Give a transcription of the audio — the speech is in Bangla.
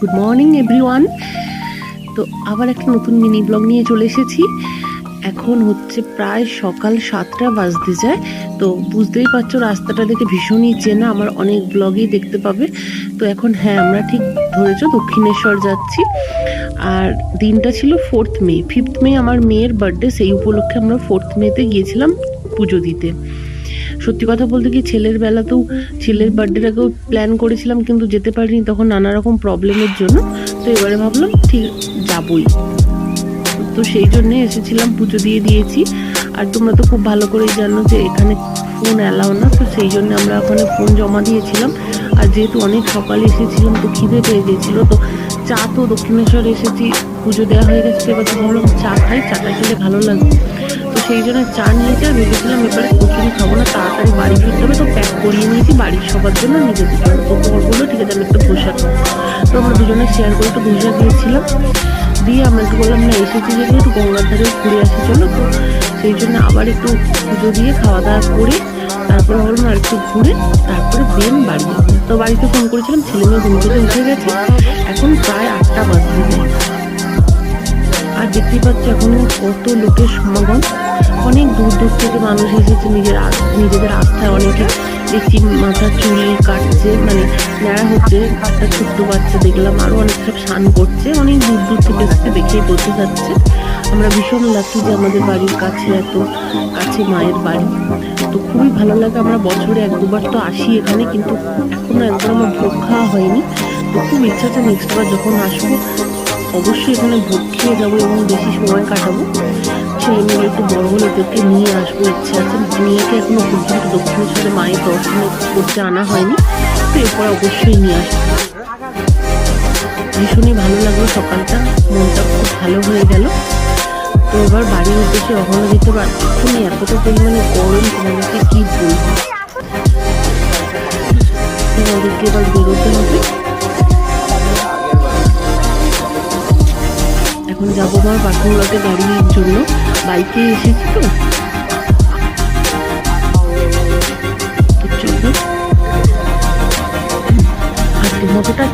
Good morning everyone. তো আবার একটা নতুন মিনি ব্লগ নিয়ে চলে এসেছি। এখন হচ্ছে প্রায় সকাল 7টা বাজতে যায়। তো বুঝতেই পারছো রাস্তাটা দেখে ভীষণই চেনা, আমার অনেক ব্লগেই দেখতে পাবে। তো এখন আমরা ঠিক ধরেছো দক্ষিণেশ্বর যাচ্ছি। আর দিনটা ছিল 4th মে। 5th মে আমার মেয়ের বার্থডে, সেই উপলক্ষে আমরা 4th মেতে গিয়েছিলাম পুজো দিতে। সত্যি কথা বলতে কি ছেলের বেলাতেও ছেলের বার্থডেটাকেও প্ল্যান করেছিলাম, কিন্তু যেতে পারিনি তখন নানা রকম প্রবলেমের জন্য। তো এবারে ভাবলাম ঠিক যাবই, তো সেই জন্যে এসেছিলাম, পুজো দিয়ে দিয়েছি। আর তোমরা তো খুব ভালো করেই জানো যে এখানে ফোন অ্যালাউ না, তো সেই জন্য আমরা ওখানে ফোন জমা দিয়েছিলাম। আর যেহেতু অনেক সকালে এসেছিলাম তো খিদে পেয়ে গিয়েছিলো, তো চা তো দক্ষিণেশ্বর এসেছি, পুজো দেওয়া হয়ে গেছে, এবার তো ভাবলাম চা খাই, চাটা খেলে ভালো লাগবে। তো সেই জন্য চা নিয়েছি। আর ভেবেছিলাম এবারে কচুরি খাবো না, তাড়াতাড়ি বাড়ি ফিরতে হবে, তো প্যাক করিয়ে নিয়েছি বাড়ির সবার জন্য, নিজেদের জন্য। তো বর বললো ঠিক আছে আমি একটু ধোসা খাবো। তো আমরা দুজনে শেয়ার করে একটু ধোসা খেয়েছিলাম। দিয়ে আমরা একটু বললাম না এসেছি যেগুলো একটু গঙ্গার ধারে ঘুরে আসি চলো। তো সেই জন্য আবার একটু পুজো দিয়ে খাওয়া দাওয়া করে তারপরে ভাবলাম আর একটু ঘুরে তারপরে দেন বাড়ি। তো বাড়িতে ফোন করেছিলাম, ছেলে মেয়ে ঘুম থেকে উঠে গেছে, এখন প্রায় 8টা বাজতে যায়। আর দেখতেই পাচ্ছি এখনো কত লোকের সমাগম, অনেক দূর দূর থেকে মানুষ এসেছে। নিজেদের আস্থায় অনেকে দেখছি মাথার চুল কাটছে, মানে নেড়া হচ্ছে। একটা ছোট্ট বাচ্চা দেখলাম, আরও অনেক সব স্নান করছে, অনেক দূর দূর থেকে এসেছে, দেখেই বোঝা যাচ্ছে। আমরা ভীষণ লাকি যে আমাদের বাড়ির কাছে এত কাছে মায়ের বাড়ি, তো খুবই ভালো লাগে। আমরা বছরে 1-2বার তো আসি এখানে, কিন্তু এখনো একবার আমার ভোগ খাওয়া হয়নি। তো খুব ইচ্ছা আছে নেক্সট বার যখন আসবো অবশ্যই এখানে ভোগ খেয়ে যাবো এবং বেশি সময় কাটাবো। ছেলে মেয়ে একটু বড় হলে ওদেরকে নিয়ে আসবো, ইচ্ছে আছে। মেয়েকে এখনো পর্যন্ত দক্ষিণেশ্বরে মায়ের দর্শন করতে আনা হয়নি, তো এরপর অবশ্যই নিয়ে আসবো। ভীষণই ভালো লাগলো, সকালটা মনটা খুব ভালো হয়ে গেল। তো এবার বাড়ির উদ্দেশ্যে রওনা দিতে পারছি। তুমি এতটা পরিমাণে গরম, তোমাদেরকে কি বলবো। ওদেরকে এবার বেরোতে হবে। এখন যাবো আমার পার্কিং লটে গাড়ির জন্য, বাইকে এসেছি তো। চলো আর তোমাদেরটা